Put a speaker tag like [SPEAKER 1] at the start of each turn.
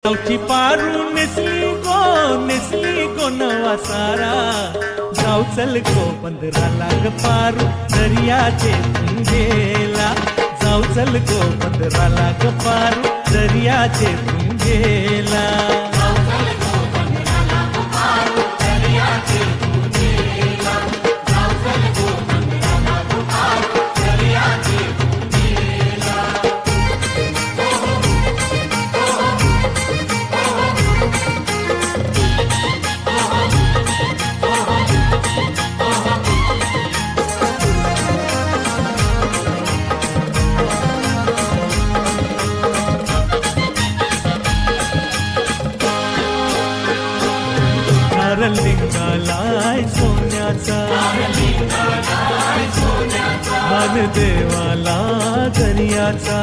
[SPEAKER 1] गावची पारू नेसली गो नवा सारा गाव चल गो पंधराला ग पारू दर्याचे गेला जाऊ चल गो पंधराला ग पारू दर्याचे गेला लिंगालाय सोन्याचा मान देवाला दर्याचा